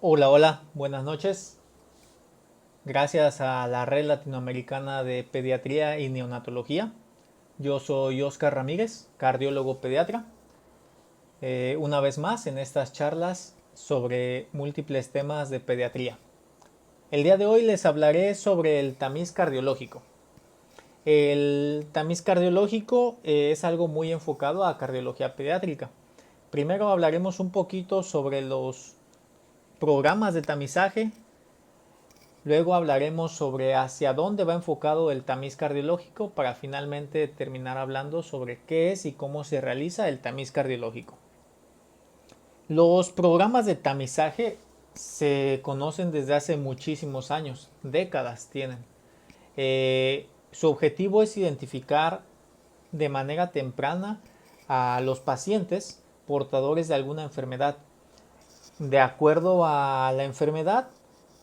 Hola, hola, buenas noches. Gracias a la Red Latinoamericana de Pediatría y Neonatología. Yo soy Oscar Ramírez, cardiólogo pediatra. Una vez más en estas charlas sobre múltiples temas de pediatría. El día de hoy les hablaré sobre el tamiz cardiológico. El tamiz cardiológico es algo muy enfocado a cardiología pediátrica. Primero hablaremos un poquito sobre los programas de tamizaje. Luego hablaremos sobre hacia dónde va enfocado el tamiz cardiológico para finalmente terminar hablando sobre qué es y cómo se realiza el tamiz cardiológico. Los programas de tamizaje se conocen desde hace muchísimos años, décadas tienen. Su objetivo es identificar de manera temprana a los pacientes portadores de alguna enfermedad. De acuerdo a la enfermedad,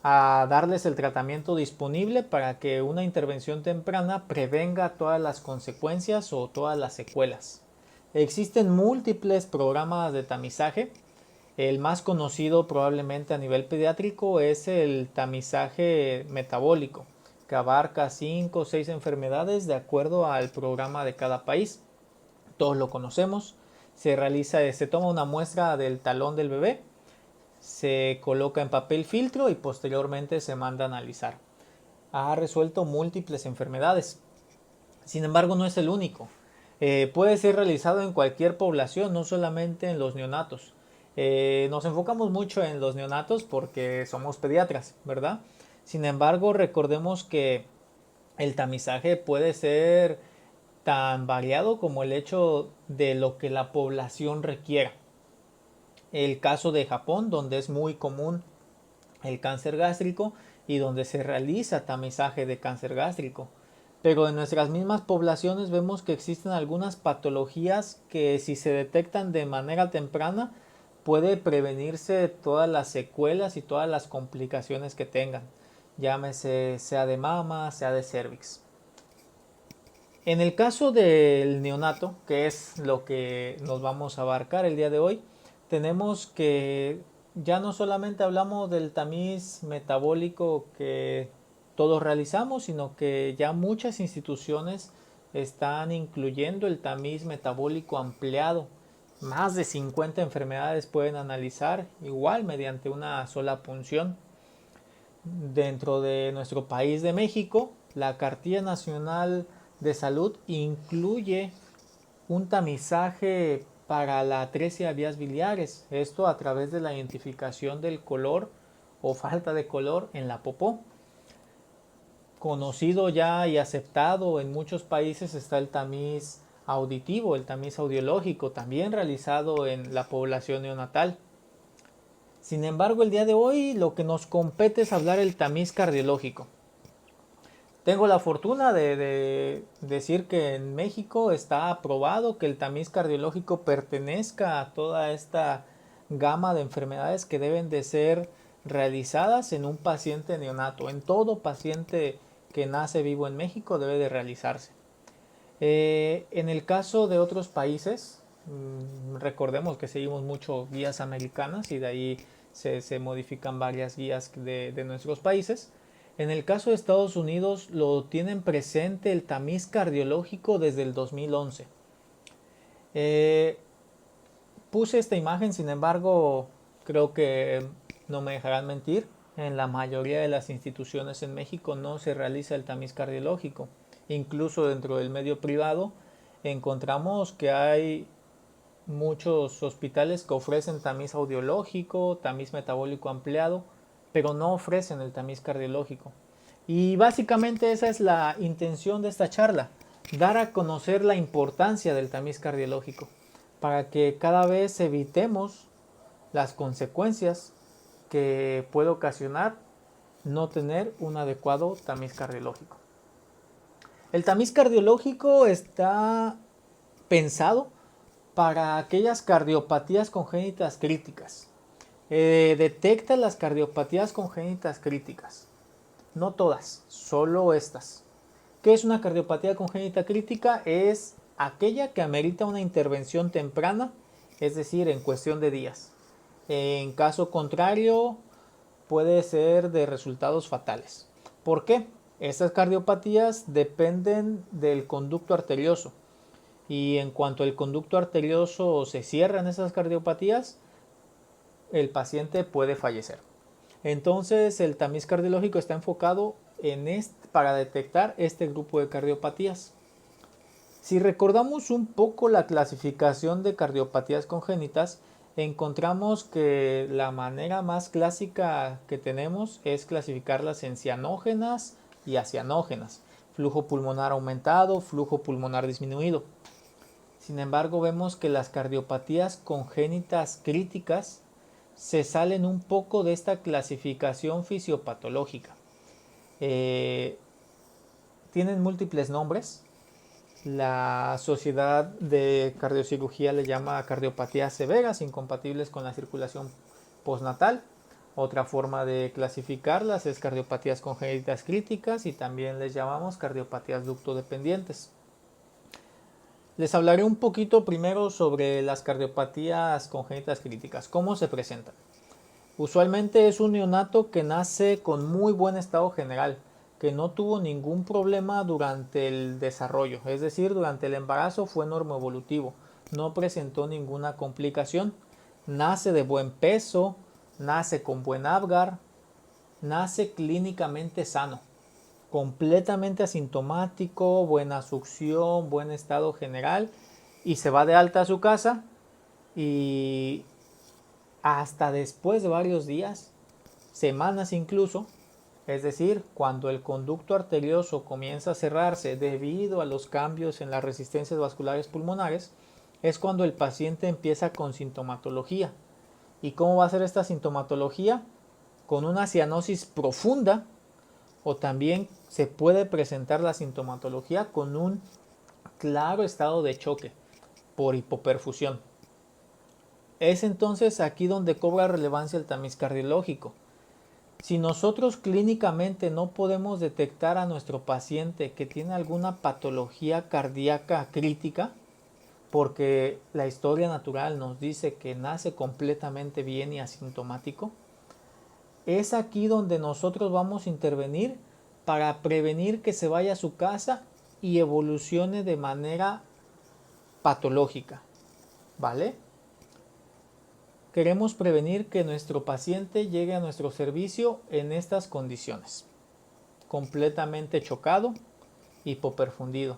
a darles el tratamiento disponible para que una intervención temprana prevenga todas las consecuencias o todas las secuelas. Existen múltiples programas de tamizaje. El más conocido probablemente a nivel pediátrico es el tamizaje metabólico, que abarca 5 o 6 enfermedades de acuerdo al programa de cada país. Todos lo conocemos. Se toma una muestra del talón del bebé, se coloca en papel filtro y posteriormente se manda a analizar. Ha resuelto múltiples enfermedades. Sin embargo, no es el único. Puede ser realizado en cualquier población, no solamente en los neonatos. Nos enfocamos mucho en los neonatos porque somos pediatras, ¿verdad? Sin embargo, recordemos que el tamizaje puede ser tan variado como el hecho de lo que la población requiera. El caso de Japón, donde es muy común el cáncer gástrico y donde se realiza tamizaje de cáncer gástrico. Pero en nuestras mismas poblaciones vemos que existen algunas patologías que si se detectan de manera temprana puede prevenirse todas las secuelas y todas las complicaciones que tengan, llámese sea de mama, sea de cervix. En el caso del neonato, que es lo que nos vamos a abarcar el día de hoy, tenemos que ya no solamente hablamos del tamiz metabólico que todos realizamos, sino que ya muchas instituciones están incluyendo el tamiz metabólico ampliado. Más de 50 enfermedades pueden analizar igual mediante una sola punción. Dentro de nuestro país de México, la Cartilla Nacional de Salud incluye un tamizaje para la atresia de vías biliares, esto a través de la identificación del color o falta de color en la popó. Conocido ya y aceptado en muchos países está el tamiz auditivo, el tamiz audiológico, también realizado en la población neonatal. Sin embargo, el día de hoy lo que nos compete es hablar del tamiz cardiológico. Tengo la fortuna de decir que en México está aprobado que el tamiz cardiológico pertenezca a toda esta gama de enfermedades que deben de ser realizadas en un paciente neonato. En todo paciente que nace vivo en México debe de realizarse. En el caso de otros países, recordemos que seguimos mucho guías americanas y de ahí se modifican varias guías de nuestros países. En el caso de Estados Unidos lo tienen presente el tamiz cardiológico desde el 2011. Eh, Puse esta imagen, sin embargo, creo que no me dejarán mentir. En la mayoría de las instituciones en México no se realiza el tamiz cardiológico. Incluso dentro del medio privado encontramos que hay muchos hospitales que ofrecen tamiz audiológico, tamiz metabólico ampliado, pero no ofrecen el tamiz cardiológico. Y básicamente esa es la intención de esta charla, dar a conocer la importancia del tamiz cardiológico, para que cada vez evitemos las consecuencias que puede ocasionar no tener un adecuado tamiz cardiológico. El tamiz cardiológico está pensado para aquellas cardiopatías congénitas críticas. Detecta las cardiopatías congénitas críticas. No todas, solo estas. ¿Qué es una cardiopatía congénita crítica? Es aquella que amerita una intervención temprana, es decir, en cuestión de días. En caso contrario, puede ser de resultados fatales. ¿Por qué? Estas cardiopatías dependen del conducto arterioso y en cuanto el conducto arterioso se cierra en esas cardiopatías, el paciente puede fallecer. Entonces el tamiz cardiológico está enfocado para detectar este grupo de cardiopatías. Si recordamos un poco la clasificación de cardiopatías congénitas, encontramos que la manera más clásica que tenemos es clasificarlas en cianógenas y acianógenas, flujo pulmonar aumentado, flujo pulmonar disminuido. Sin embargo, vemos que las cardiopatías congénitas críticas se salen un poco de esta clasificación fisiopatológica. Tienen múltiples nombres. La Sociedad de Cardiocirugía le llama cardiopatías severas incompatibles con la circulación postnatal. Otra forma de clasificarlas es cardiopatías congénitas críticas y también les llamamos cardiopatías ductodependientes. Les hablaré un poquito primero sobre las cardiopatías congénitas críticas. ¿Cómo se presentan? Usualmente es un neonato que nace con muy buen estado general, que no tuvo ningún problema durante el desarrollo, es decir, durante el embarazo fue normoevolutivo, no presentó ninguna complicación, nace de buen peso, nace con buen Apgar, nace clínicamente sano, completamente asintomático, buena succión, buen estado general y se va de alta a su casa y hasta después de varios días, semanas incluso, es decir, cuando el conducto arterioso comienza a cerrarse debido a los cambios en las resistencias vasculares pulmonares, es cuando el paciente empieza con sintomatología. ¿Y cómo va a ser esta sintomatología? Con una cianosis profunda o también se puede presentar la sintomatología con un claro estado de choque por hipoperfusión. Es entonces aquí donde cobra relevancia el tamiz cardiológico. Si nosotros clínicamente no podemos detectar a nuestro paciente que tiene alguna patología cardíaca crítica, porque la historia natural nos dice que nace completamente bien y asintomático, es aquí donde nosotros vamos a intervenir para prevenir que se vaya a su casa y evolucione de manera patológica, ¿vale? Queremos prevenir que nuestro paciente llegue a nuestro servicio en estas condiciones: completamente chocado, hipoperfundido.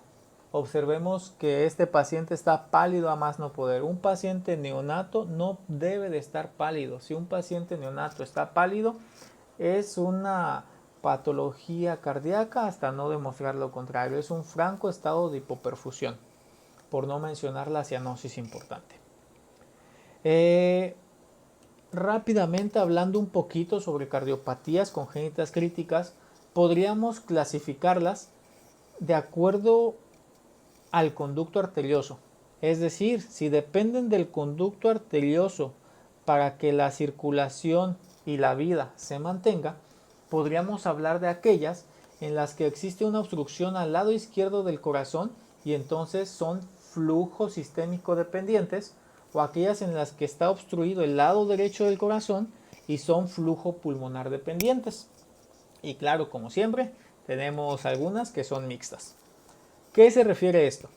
Observemos que este paciente está pálido a más no poder. Un paciente neonato no debe de estar pálido. Si un paciente neonato está pálido, es una patología cardíaca hasta no demostrar lo contrario. Es un franco estado de hipoperfusión, por no mencionar la cianosis importante. Rápidamente hablando un poquito sobre cardiopatías congénitas críticas, podríamos clasificarlas de acuerdo al conducto arterioso. Es decir, si dependen del conducto arterioso para que la circulación y la vida se mantenga, podríamos hablar de aquellas en las que existe una obstrucción al lado izquierdo del corazón y entonces son flujo sistémico dependientes, o aquellas en las que está obstruido el lado derecho del corazón y son flujo pulmonar dependientes. Y claro, como siempre, tenemos algunas que son mixtas. ¿Qué se refiere a esto?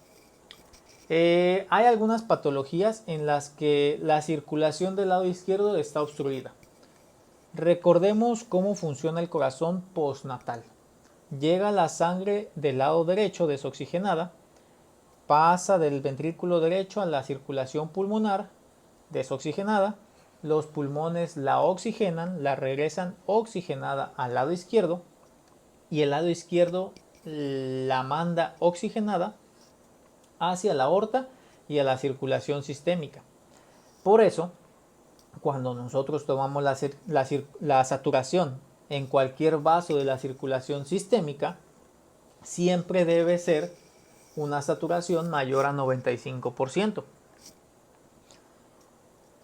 Hay algunas patologías en las que la circulación del lado izquierdo está obstruida. Recordemos cómo funciona el corazón postnatal. Llega la sangre del lado derecho desoxigenada, pasa del ventrículo derecho a la circulación pulmonar desoxigenada, los pulmones la oxigenan, la regresan oxigenada al lado izquierdo y el lado izquierdo la manda oxigenada hacia la aorta y a la circulación sistémica. Por eso, cuando nosotros tomamos la saturación en cualquier vaso de la circulación sistémica, siempre debe ser una saturación mayor a 95%.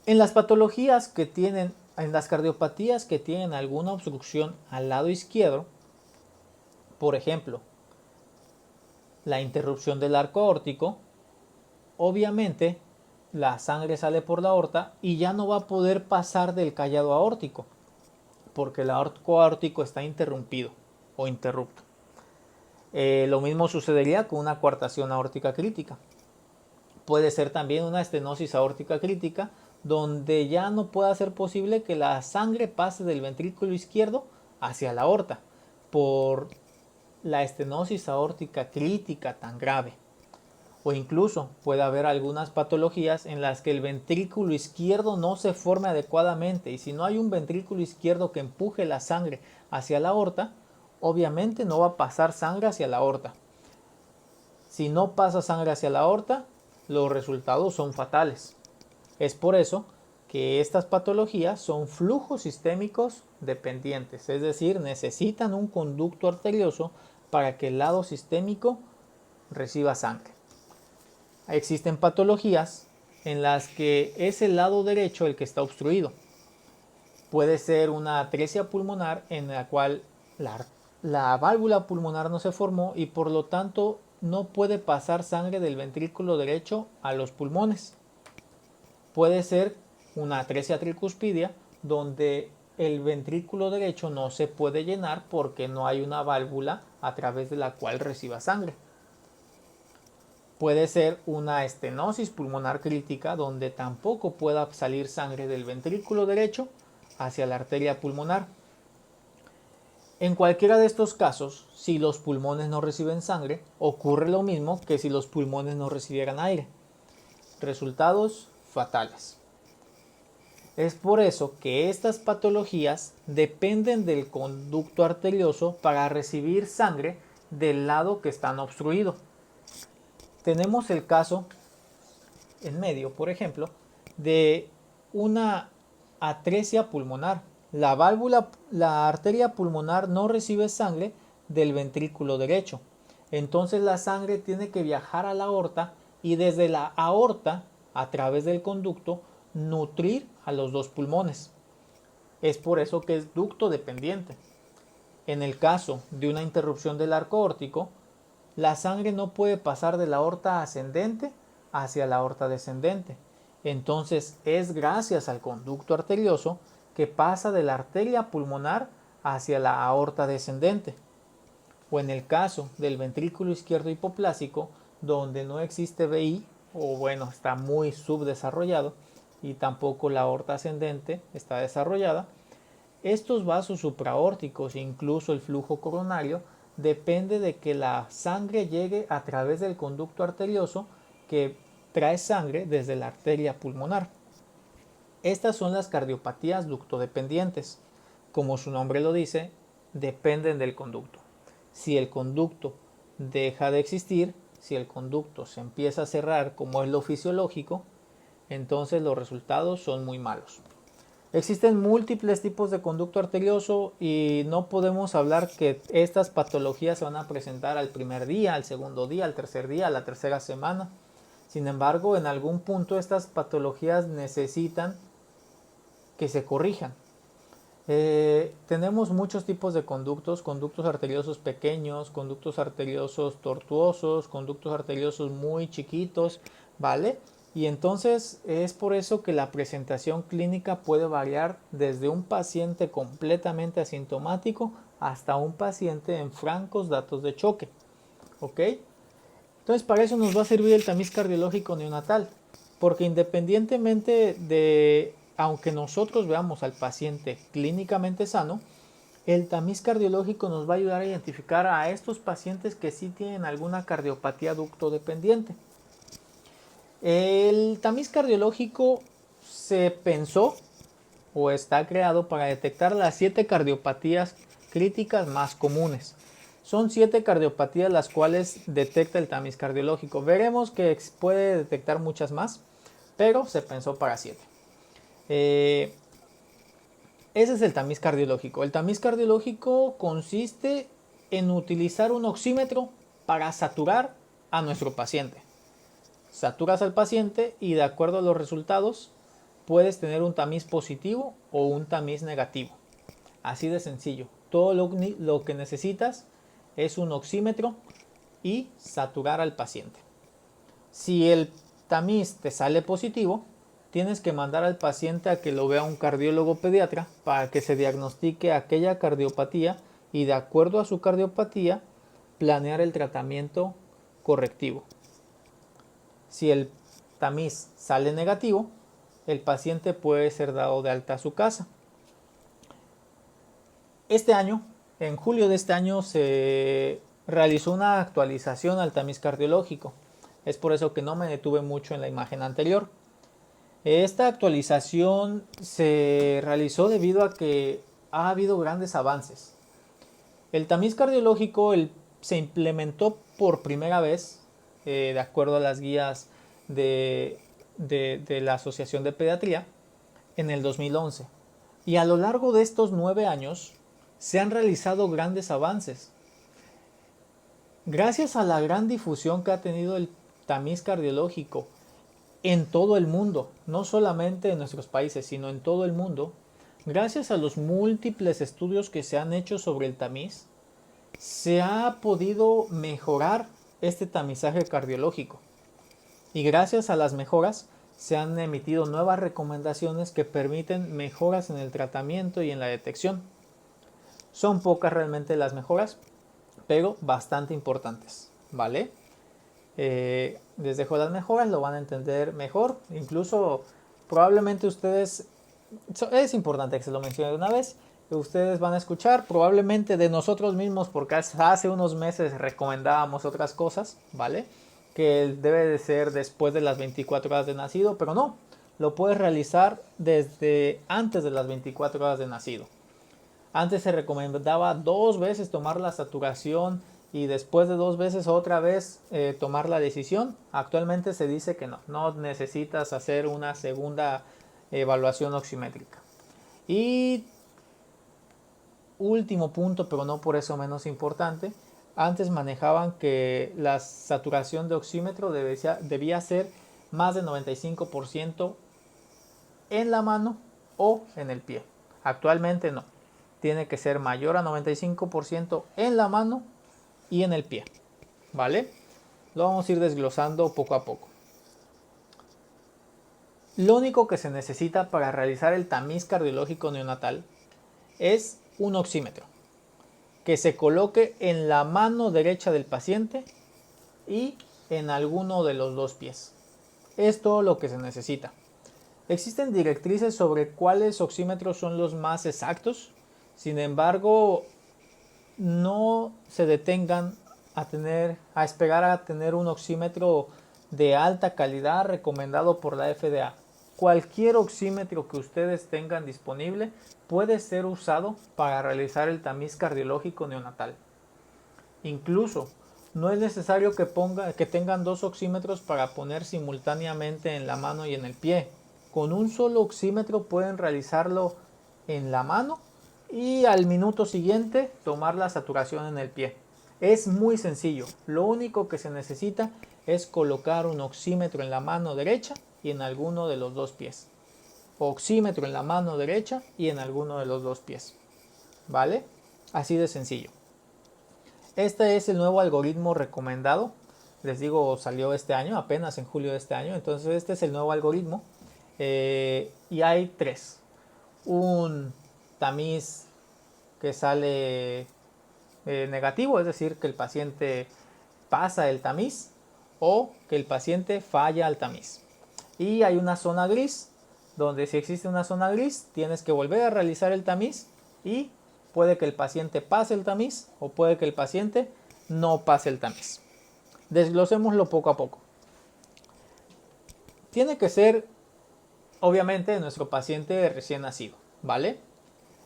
En las patologías que tienen, en las cardiopatías que tienen alguna obstrucción al lado izquierdo, por ejemplo, la interrupción del arco aórtico, obviamente la sangre sale por la aorta y ya no va a poder pasar del callado aórtico. porque el arco aórtico está interrumpido o interrupto. Lo mismo sucedería con una coartación aórtica crítica. Puede ser también una estenosis aórtica crítica, donde ya no pueda ser posible que la sangre pase del ventrículo izquierdo hacia la aorta por la estenosis aórtica crítica tan grave. O incluso puede haber algunas patologías en las que el ventrículo izquierdo no se forme adecuadamente, y si no hay un ventrículo izquierdo que empuje la sangre hacia la aorta, obviamente no va a pasar sangre hacia la aorta. Si no pasa sangre hacia la aorta, los resultados son fatales. Es por eso que estas patologías son flujos sistémicos dependientes, es decir, necesitan un conducto arterioso para que el lado sistémico reciba sangre. Existen patologías en las que es el lado derecho el que está obstruido. Puede ser una atresia pulmonar en la cual la válvula pulmonar no se formó y por lo tanto no puede pasar sangre del ventrículo derecho a los pulmones. Puede ser una atresia tricuspidia donde el ventrículo derecho no se puede llenar porque no hay una válvula a través de la cual reciba sangre. Puede ser una estenosis pulmonar crítica donde tampoco pueda salir sangre del ventrículo derecho hacia la arteria pulmonar. En cualquiera de estos casos, si los pulmones no reciben sangre, ocurre lo mismo que si los pulmones no recibieran aire. Resultados fatales. Es por eso que estas patologías dependen del conducto arterioso para recibir sangre del lado que están obstruido. Tenemos el caso en medio, por ejemplo, de una atresia pulmonar. La arteria pulmonar no recibe sangre del ventrículo derecho. Entonces la sangre tiene que viajar a la aorta y desde la aorta, a través del conducto, nutrir a los dos pulmones. Es por eso que es ducto dependiente. En el caso de una interrupción del arco aórtico, la sangre no puede pasar de la aorta ascendente hacia la aorta descendente. Entonces es gracias al conducto arterioso que pasa de la arteria pulmonar hacia la aorta descendente. O en el caso del ventrículo izquierdo hipoplásico, donde no existe VI, o bueno, está muy subdesarrollado, y tampoco la aorta ascendente está desarrollada, estos vasos supraórticos e incluso el flujo coronario depende de que la sangre llegue a través del conducto arterioso que trae sangre desde la arteria pulmonar. Estas son las cardiopatías ductodependientes. Como su nombre lo dice, dependen del conducto. Si el conducto deja de existir, si el conducto se empieza a cerrar como es lo fisiológico, entonces los resultados son muy malos. Existen múltiples tipos de conducto arterioso y no podemos hablar que estas patologías se van a presentar al primer día, al segundo día, al tercer día, a la tercera semana. Sin embargo, en algún punto estas patologías necesitan que se corrijan. Tenemos muchos tipos de conductos arteriosos pequeños, conductos arteriosos tortuosos, conductos arteriosos muy chiquitos, ¿vale? Y entonces es por eso que la presentación clínica puede variar desde un paciente completamente asintomático hasta un paciente en francos datos de choque. ¿Ok? Entonces para eso nos va a servir el tamiz cardiológico neonatal, porque independientemente de, aunque nosotros veamos al paciente clínicamente sano, el tamiz cardiológico nos va a ayudar a identificar a estos pacientes que sí tienen alguna cardiopatía ductodependiente. El tamiz cardiológico se pensó o está creado para detectar las 7 cardiopatías críticas más comunes. Son 7 cardiopatías las cuales detecta el tamiz cardiológico. Veremos que puede detectar muchas más, pero se pensó para 7. Ese es el tamiz cardiológico. El tamiz cardiológico consiste en utilizar un oxímetro para saturar a nuestro paciente. Saturas al paciente y de acuerdo a los resultados puedes tener un tamiz positivo o un tamiz negativo. Así de sencillo. Todo lo que necesitas es un oxímetro y saturar al paciente. Si el tamiz te sale positivo, tienes que mandar al paciente a que lo vea un cardiólogo pediatra para que se diagnostique aquella cardiopatía y de acuerdo a su cardiopatía planear el tratamiento correctivo. Si el tamiz sale negativo, el paciente puede ser dado de alta a su casa. Este año, en julio de este año, se realizó una actualización al tamiz cardiológico. Es por eso que no me detuve mucho en la imagen anterior. Esta actualización se realizó debido a que ha habido grandes avances. El tamiz cardiológico se implementó por primera vez, de acuerdo a las guías de la Asociación de Pediatría, en el 2011. Y a lo largo de estos 9 años se han realizado grandes avances. Gracias a la gran difusión que ha tenido el tamiz cardiológico en todo el mundo, no solamente en nuestros países, sino en todo el mundo, gracias a los múltiples estudios que se han hecho sobre el tamiz, se ha podido mejorar este tamizaje cardiológico. Y gracias a las mejoras se han emitido nuevas recomendaciones que permiten mejoras en el tratamiento y en la detección. Son pocas realmente las mejoras, pero bastante importantes, ¿vale? Les dejo las mejoras, lo van a entender mejor. Incluso probablemente ustedes, es importante que se lo mencione de una vez, que ustedes van a escuchar probablemente de nosotros mismos, porque hace unos meses recomendábamos otras cosas, ¿vale? Que debe de ser después de las 24 horas de nacido, pero no, lo puedes realizar desde antes de las 24 horas de nacido. Antes se recomendaba 2 veces tomar la saturación y después de 2 veces otra vez tomar la decisión. Actualmente se dice que no necesitas hacer una segunda evaluación oximétrica. Y último punto, pero no por eso menos importante, antes manejaban que la saturación de oxímetro debía ser más de 95% en la mano o en el pie. Actualmente no. Tiene que ser mayor a 95% en la mano y en el pie, ¿vale? Lo vamos a ir desglosando poco a poco. Lo único que se necesita para realizar el tamiz cardiológico neonatal es un oxímetro que se coloque en la mano derecha del paciente y en alguno de los 2 pies. Es todo lo que se necesita. Existen directrices sobre cuáles oxímetros son los más exactos. Sin embargo, no se detengan a esperar a tener un oxímetro de alta calidad recomendado por la FDA. Cualquier oxímetro que ustedes tengan disponible puede ser usado para realizar el tamiz cardiológico neonatal. Incluso no es necesario que tengan 2 oxímetros para poner simultáneamente en la mano y en el pie. Con un solo oxímetro pueden realizarlo en la mano y al minuto siguiente tomar la saturación en el pie. Es muy sencillo, lo único que se necesita es colocar un oxímetro en la mano derecha y en alguno de los 2 pies. Oxímetro en la mano derecha y en alguno de los 2 pies. ¿Vale? Así de sencillo. Este es el nuevo algoritmo recomendado. Les digo, salió este año, apenas en julio de este año. Entonces este es el nuevo algoritmo. Y hay 3. Un tamiz que sale negativo, es decir, que el paciente pasa el tamiz o que el paciente falla al tamiz. Y hay una zona gris, donde si existe una zona gris, tienes que volver a realizar el tamiz y puede que el paciente pase el tamiz o puede que el paciente no pase el tamiz. Desglosémoslo poco a poco. Tiene que ser, obviamente, nuestro paciente recién nacido, ¿vale?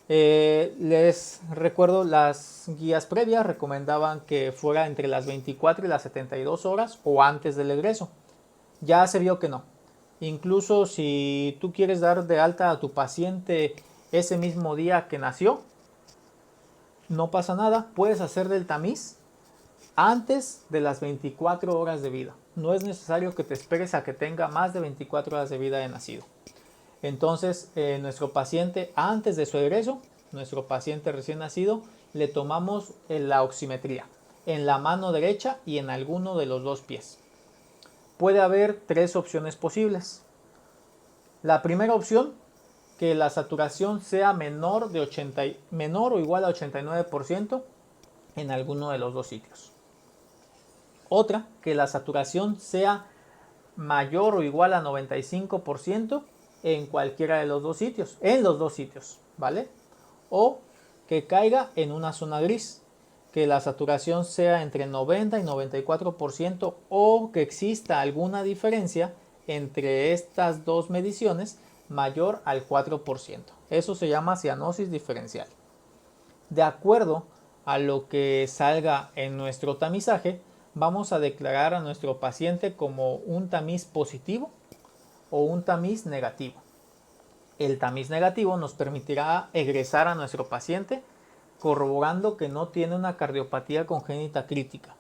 Les recuerdo, las guías previas recomendaban que fuera entre las 24 y las 72 horas o antes del egreso. Ya se vio que no. Incluso si tú quieres dar de alta a tu paciente ese mismo día que nació, no pasa nada, puedes hacer del tamiz antes de las 24 horas de vida. No es necesario que te esperes a que tenga más de 24 horas de vida de nacido. Entonces, nuestro paciente antes de su egreso, nuestro paciente recién nacido, le tomamos la oximetría en la mano derecha y en alguno de los 2 pies. Puede haber 3 opciones posibles. La primera opción, que la saturación sea menor o igual a 89% en alguno de los dos sitios. Otra, que la saturación sea mayor o igual a 95% en cualquiera de los dos sitios, ¿vale? O que caiga en una zona gris, que la saturación sea entre 90 y 94% o que exista alguna diferencia entre estas dos mediciones mayor al 4%. Eso se llama cianosis diferencial. De acuerdo a lo que salga en nuestro tamizaje, vamos a declarar a nuestro paciente como un tamiz positivo o un tamiz negativo. El tamiz negativo nos permitirá egresar a nuestro paciente corroborando que no tiene una cardiopatía congénita crítica.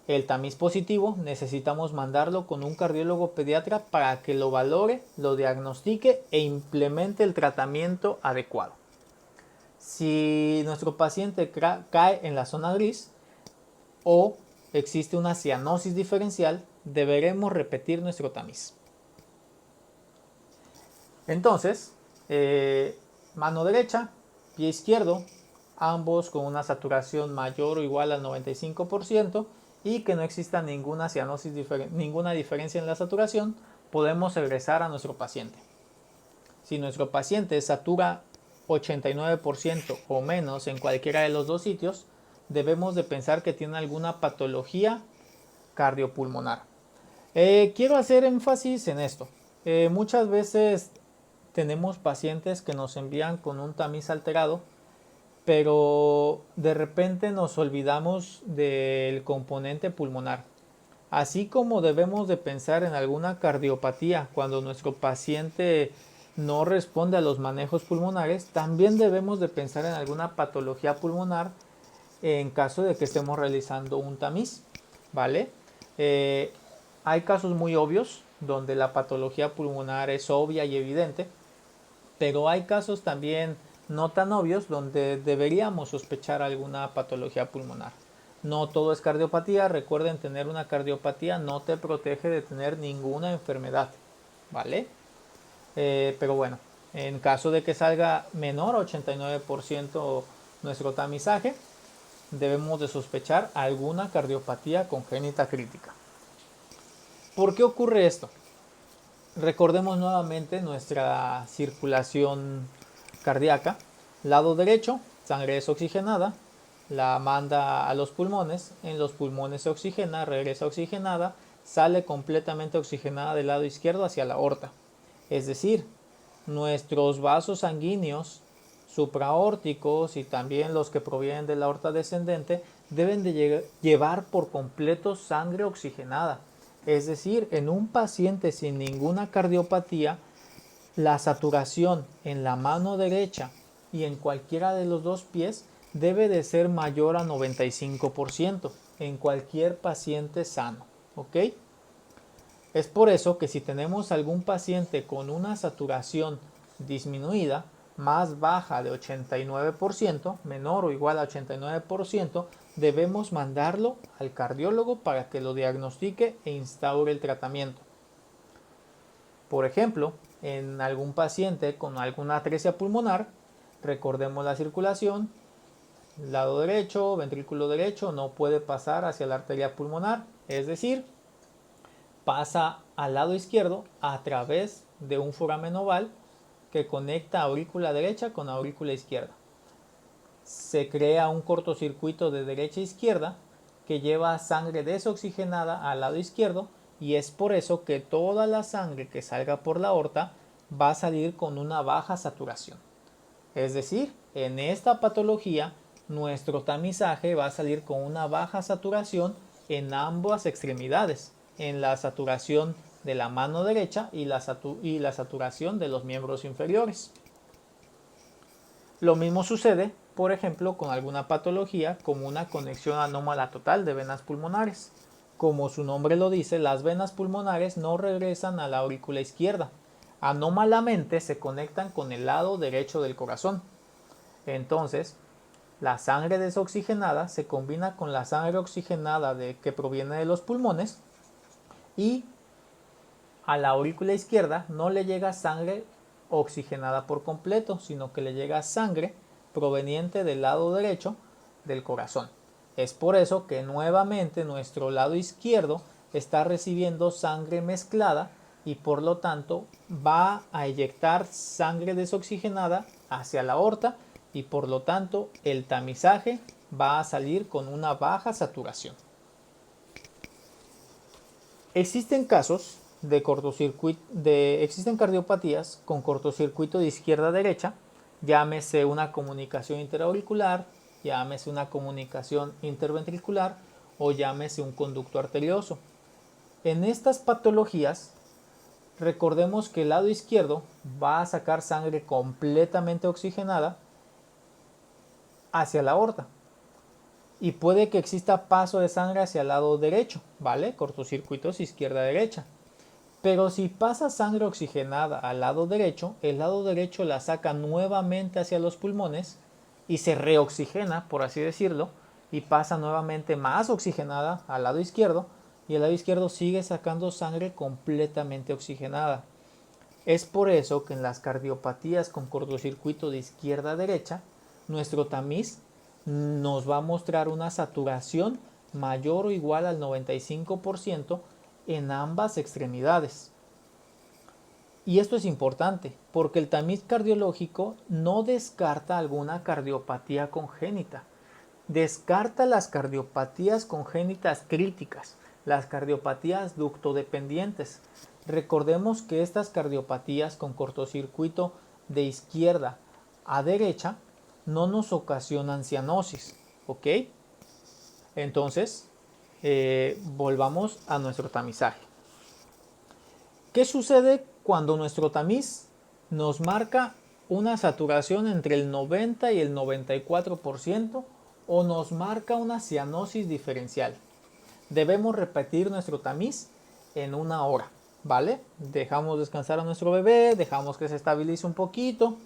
El tamiz positivo necesitamos mandarlo con un cardiólogo pediatra para que lo valore, lo diagnostique e implemente el tratamiento adecuado. Si nuestro paciente cae en la zona gris o existe una cianosis diferencial, deberemos repetir nuestro tamiz. Entonces, mano derecha, pie izquierdo, ambos con una saturación mayor o igual al 95% y que no exista ninguna cianosis, ninguna diferencia en la saturación, podemos egresar a nuestro paciente. Si nuestro paciente satura 89% o menos en cualquiera de los dos sitios, debemos de pensar que tiene alguna patología cardiopulmonar. Quiero hacer énfasis en esto. Muchas veces tenemos pacientes que nos envían con un tamiz alterado, pero de repente nos olvidamos del componente pulmonar. Así como debemos de pensar en alguna cardiopatía cuando nuestro paciente no responde a los manejos pulmonares, también debemos de pensar en alguna patología pulmonar en caso de que estemos realizando un tamiz, ¿vale? Hay casos muy obvios donde la patología pulmonar es obvia y evidente, pero hay casos también no tan obvios donde deberíamos sospechar alguna patología pulmonar. No todo es cardiopatía, recuerden, tener una cardiopatía no te protege de tener ninguna enfermedad, ¿vale? Pero bueno, en caso de que salga menor a 89% nuestro tamizaje, debemos de sospechar alguna cardiopatía congénita crítica. ¿Por qué ocurre esto? Recordemos nuevamente nuestra circulación cardíaca. Lado derecho, sangre desoxigenada, la manda a los pulmones, en los pulmones se oxigena, regresa oxigenada, sale completamente oxigenada del lado izquierdo hacia la aorta. Es decir, nuestros vasos sanguíneos supraórticos y también los que provienen de la aorta descendente deben de llevar por completo sangre oxigenada. Es decir, en un paciente sin ninguna cardiopatía, la saturación en la mano derecha y en cualquiera de los dos pies debe de ser mayor a 95% en cualquier paciente sano, ¿ok? Es por eso que si tenemos algún paciente con una saturación disminuida, más baja de 89%, menor o igual a 89%, debemos mandarlo al cardiólogo para que lo diagnostique e instaure el tratamiento. Por ejemplo, en algún paciente con alguna atresia pulmonar, recordemos la circulación, lado derecho, ventrículo derecho, no puede pasar hacia la arteria pulmonar, es decir, pasa al lado izquierdo a través de un foramen oval que conecta aurícula derecha con aurícula izquierda. Se crea un cortocircuito de derecha a izquierda que lleva sangre desoxigenada al lado izquierdo y es por eso que toda la sangre que salga por la aorta va a salir con una baja saturación. Es decir, en esta patología nuestro tamizaje va a salir con una baja saturación en ambas extremidades, en la saturación de la mano derecha y la saturación de los miembros inferiores. Lo mismo sucede, por ejemplo, con alguna patología como una conexión anómala total de venas pulmonares. Como su nombre lo dice, las venas pulmonares no regresan a la aurícula izquierda. Anómalamente se conectan con el lado derecho del corazón. Entonces, la sangre desoxigenada se combina con la sangre oxigenada que proviene de los pulmones y a la aurícula izquierda no le llega sangre oxigenada por completo, sino que le llega sangre proveniente del lado derecho del corazón. Es por eso que nuevamente nuestro lado izquierdo está recibiendo sangre mezclada y por lo tanto va a eyectar sangre desoxigenada hacia la aorta y por lo tanto el tamizaje va a salir con una baja saturación. Existen casos de cortocircuito, existen cardiopatías con cortocircuito de izquierda a derecha, llámese una comunicación interauricular, llámese una comunicación interventricular o llámese un conducto arterioso. En estas patologías, recordemos que el lado izquierdo va a sacar sangre completamente oxigenada hacia la aorta y puede que exista paso de sangre hacia el lado derecho, ¿vale? Cortocircuitos izquierda-derecha. Pero si pasa sangre oxigenada al lado derecho, el lado derecho la saca nuevamente hacia los pulmones y se reoxigena, por así decirlo, y pasa nuevamente más oxigenada al lado izquierdo y el lado izquierdo sigue sacando sangre completamente oxigenada. Es por eso que en las cardiopatías con cortocircuito de izquierda a derecha, nuestro tamiz nos va a mostrar una saturación mayor o igual al 95% en ambas extremidades. Y esto es importante porque el tamiz cardiológico no descarta alguna cardiopatía congénita. Descarta las cardiopatías congénitas críticas, las cardiopatías ductodependientes. Recordemos que estas cardiopatías con cortocircuito de izquierda a derecha no nos ocasionan cianosis, ¿ok? Entonces, volvamos a nuestro tamizaje. ¿Qué sucede cuando nuestro tamiz nos marca una saturación entre el 90 y el 94% o nos marca una cianosis diferencial? Debemos repetir nuestro tamiz en 1 hora, ¿vale? Dejamos descansar a nuestro bebé, dejamos que se estabilice un poquito,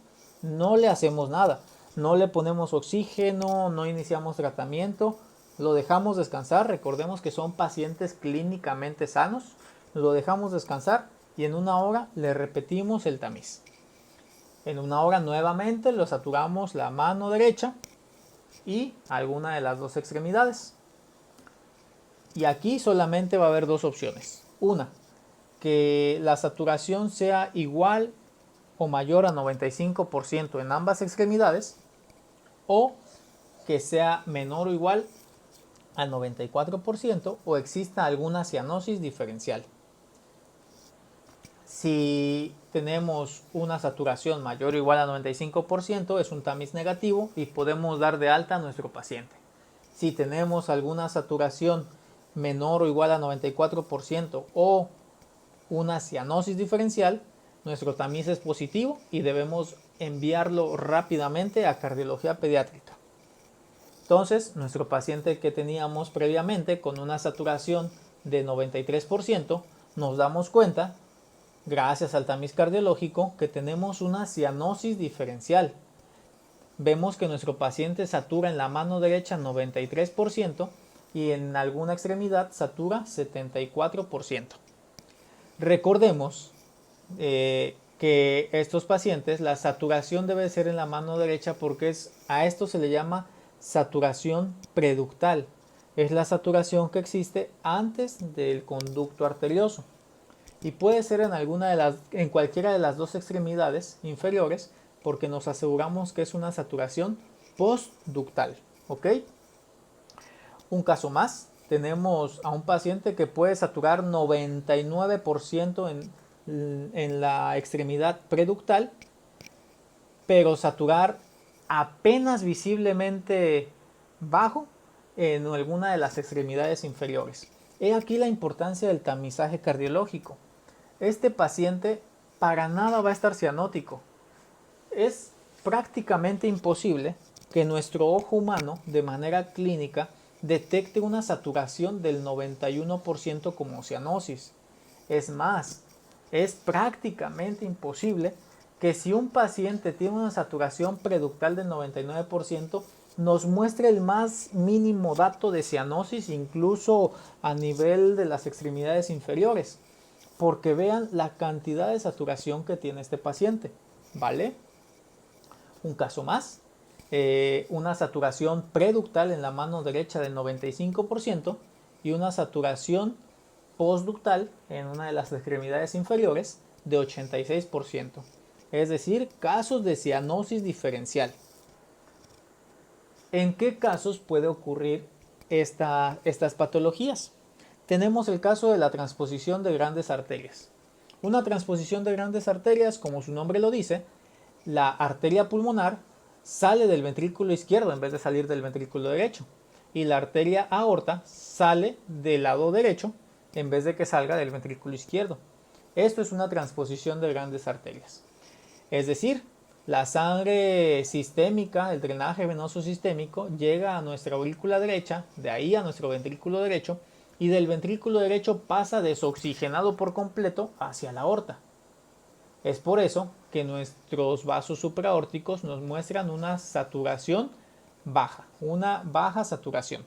no le hacemos nada, no le ponemos oxígeno, no iniciamos tratamiento, lo dejamos descansar. Recordemos que son pacientes clínicamente sanos, lo dejamos descansar y en 1 hora le repetimos el tamiz. En 1 hora nuevamente lo saturamos la mano derecha y alguna de las dos extremidades. Y aquí solamente va a haber dos opciones. Una, que la saturación sea igual o mayor a 95% en ambas extremidades, o que sea menor o igual al 94% o exista alguna cianosis diferencial. Si tenemos una saturación mayor o igual a 95%, es un tamiz negativo y podemos dar de alta a nuestro paciente. Si tenemos alguna saturación menor o igual a 94% o una cianosis diferencial, nuestro tamiz es positivo y debemos enviarlo rápidamente a cardiología pediátrica. Entonces, nuestro paciente que teníamos previamente con una saturación de 93%, nos damos cuenta, gracias al tamiz cardiológico, que tenemos una cianosis diferencial. Vemos que nuestro paciente satura en la mano derecha 93% y en alguna extremidad satura 74%. Recordemos que estos pacientes, la saturación debe ser en la mano derecha porque a esto se le llama saturación preductal. Es la saturación que existe antes del conducto arterioso y puede ser en cualquiera de las dos extremidades inferiores porque nos aseguramos que es una saturación postductal, ¿ok? Un caso más, tenemos a un paciente que puede saturar 99% en la extremidad preductal, pero saturar apenas visiblemente bajo en alguna de las extremidades inferiores. He aquí la importancia del tamizaje cardiológico. Este paciente para nada va a estar cianótico. Es prácticamente imposible que nuestro ojo humano, de manera clínica, detecte una saturación del 91% como cianosis. Es más, es prácticamente imposible que si un paciente tiene una saturación preductal del 99%, nos muestre el más mínimo dato de cianosis, incluso a nivel de las extremidades inferiores. porque vean la cantidad de saturación que tiene este paciente, ¿vale? Un caso más, una saturación preductal en la mano derecha del 95% y una saturación postductal en una de las extremidades inferiores de 86%. Es decir, casos de cianosis diferencial. ¿En qué casos puede ocurrir estas patologías? Tenemos el caso de la transposición de grandes arterias. Una transposición de grandes arterias, como su nombre lo dice, la arteria pulmonar sale del ventrículo izquierdo en vez de salir del ventrículo derecho. Y la arteria aorta sale del lado derecho en vez de que salga del ventrículo izquierdo. Esto es una transposición de grandes arterias. Es decir, la sangre sistémica, el drenaje venoso sistémico, llega a nuestra aurícula derecha, de ahí a nuestro ventrículo derecho, y del ventrículo derecho pasa desoxigenado por completo hacia la aorta. Es por eso que nuestros vasos supraórticos nos muestran una saturación baja, una baja saturación.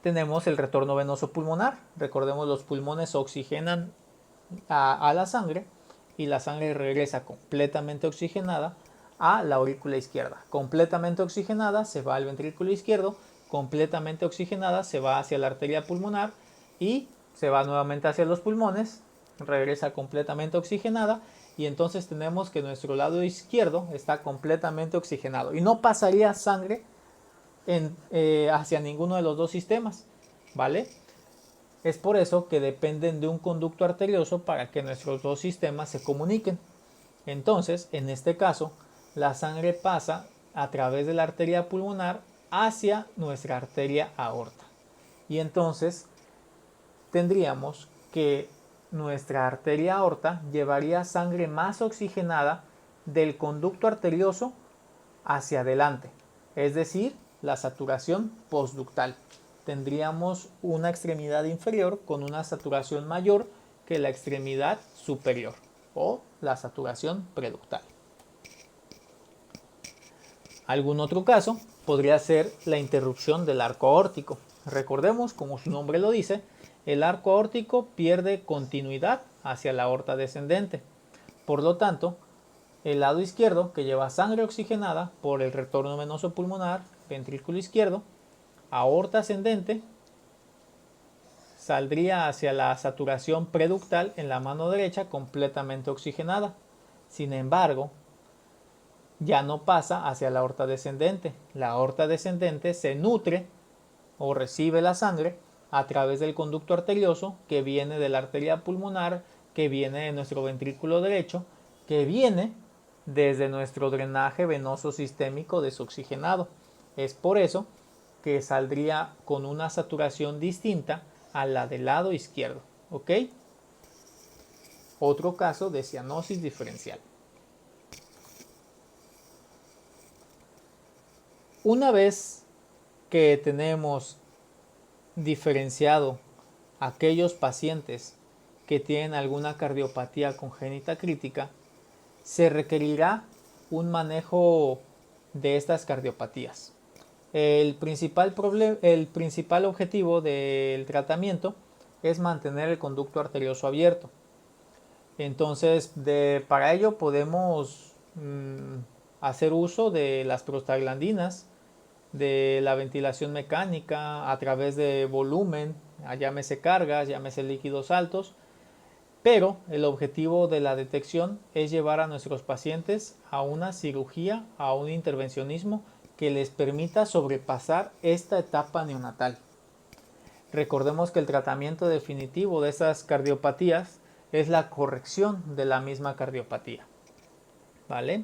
Tenemos el retorno venoso pulmonar. Recordemos, los pulmones oxigenan a la sangre y la sangre regresa completamente oxigenada a la aurícula izquierda. Completamente oxigenada se va al ventrículo izquierdo, completamente oxigenada se va hacia la arteria pulmonar y se va nuevamente hacia los pulmones, regresa completamente oxigenada y entonces tenemos que nuestro lado izquierdo está completamente oxigenado y no pasaría sangre hacia ninguno de los dos sistemas, ¿vale? Es por eso que dependen de un conducto arterioso para que nuestros dos sistemas se comuniquen. Entonces, en este caso, la sangre pasa a través de la arteria pulmonar hacia nuestra arteria aorta. Y entonces tendríamos que nuestra arteria aorta llevaría sangre más oxigenada del conducto arterioso hacia adelante, es decir, la saturación postductal. Tendríamos una extremidad inferior con una saturación mayor que la extremidad superior o la saturación preductal. Algún otro caso podría ser la interrupción del arco aórtico. Recordemos, como su nombre lo dice, el arco aórtico pierde continuidad hacia la aorta descendente. Por lo tanto, el lado izquierdo, que lleva sangre oxigenada por el retorno venoso pulmonar, ventrículo izquierdo, aorta ascendente, saldría hacia la saturación preductal en la mano derecha completamente oxigenada. Sin embargo, ya no pasa hacia la aorta descendente. La aorta descendente se nutre o recibe la sangre a través del conducto arterioso que viene de la arteria pulmonar, que viene de nuestro ventrículo derecho, que viene desde nuestro drenaje venoso sistémico desoxigenado. Es por eso que saldría con una saturación distinta a la del lado izquierdo. ¿Ok? Otro caso de cianosis diferencial. Una vez que tenemos diferenciado aquellos pacientes que tienen alguna cardiopatía congénita crítica, se requerirá un manejo de estas cardiopatías. El principal objetivo del tratamiento es mantener el conducto arterioso abierto. Entonces, para ello podemos hacer uso de las prostaglandinas, de la ventilación mecánica a través de volumen, llámese cargas, llámese líquidos altos, pero el objetivo de la detección es llevar a nuestros pacientes a una cirugía, a un intervencionismo que les permita sobrepasar esta etapa neonatal. Recordemos que el tratamiento definitivo de esas cardiopatías es la corrección de la misma cardiopatía, ¿vale?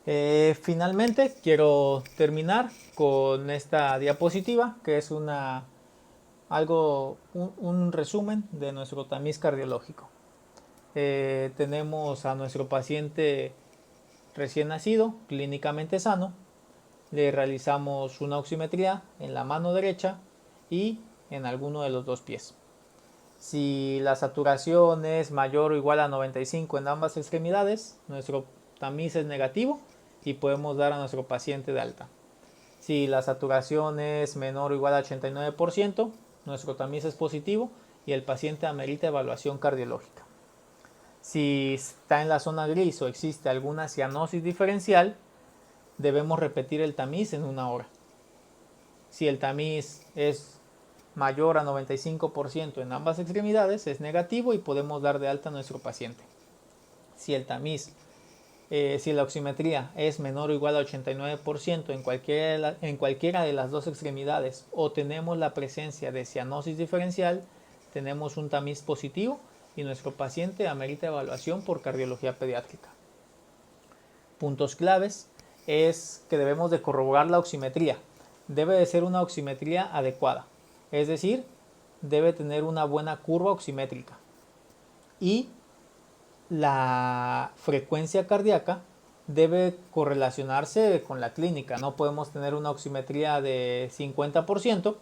Finalmente quiero terminar con esta diapositiva que es un resumen de nuestro tamiz cardiológico. Tenemos a nuestro paciente recién nacido, clínicamente sano. Le realizamos una oximetría en la mano derecha y en alguno de los dos pies. Si la saturación es mayor o igual a 95 en ambas extremidades, nuestro tamiz es negativo y podemos dar a nuestro paciente de alta. Si la saturación es menor o igual a 89%, nuestro tamiz es positivo y el paciente amerita evaluación cardiológica. Si está en la zona gris o existe alguna cianosis diferencial, debemos repetir el tamiz en 1 hora. Si el tamiz es mayor a 95% en ambas extremidades, es negativo y podemos dar de alta a nuestro paciente. Si el tamiz, si la oximetría es menor o igual a 89% en cualquiera de las dos extremidades o tenemos la presencia de cianosis diferencial, tenemos un tamiz positivo y nuestro paciente amerita evaluación por cardiología pediátrica. Puntos claves es que debemos de corroborar la oximetría. Debe de ser una oximetría adecuada, es decir, debe tener una buena curva oximétrica y la frecuencia cardíaca debe correlacionarse con la clínica. No podemos tener una oximetría de 50%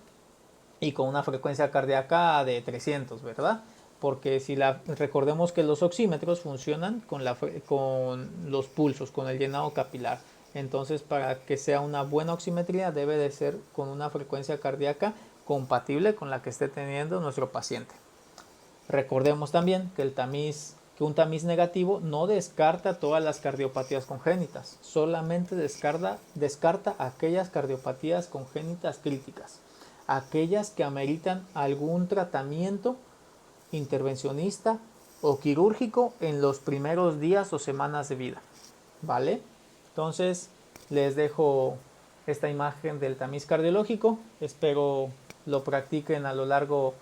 y con una frecuencia cardíaca de 300, ¿verdad? Porque recordemos que los oxímetros funcionan con los pulsos, con el llenado capilar. Entonces, para que sea una buena oximetría debe de ser con una frecuencia cardíaca compatible con la que esté teniendo nuestro paciente. Recordemos también que un tamiz negativo no descarta todas las cardiopatías congénitas, solamente descarta aquellas cardiopatías congénitas críticas, aquellas que ameritan algún tratamiento intervencionista o quirúrgico en los primeros días o semanas de vida, ¿vale? Entonces les dejo esta imagen del tamiz cardiológico, espero lo practiquen a lo largo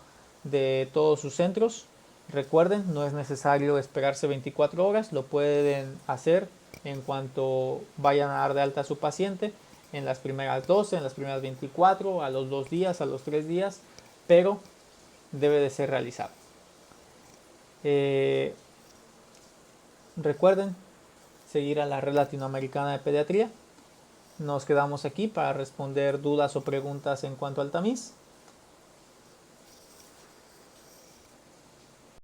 de todos sus centros. Recuerden, no es necesario esperarse 24 horas, lo pueden hacer en cuanto vayan a dar de alta a su paciente, en las primeras 12, en las primeras 24, a los 2 días, a los 3 días, pero debe de ser realizado. Recuerden seguir a la Red Latinoamericana de Pediatría. Nos quedamos aquí para responder dudas o preguntas en cuanto al tamiz.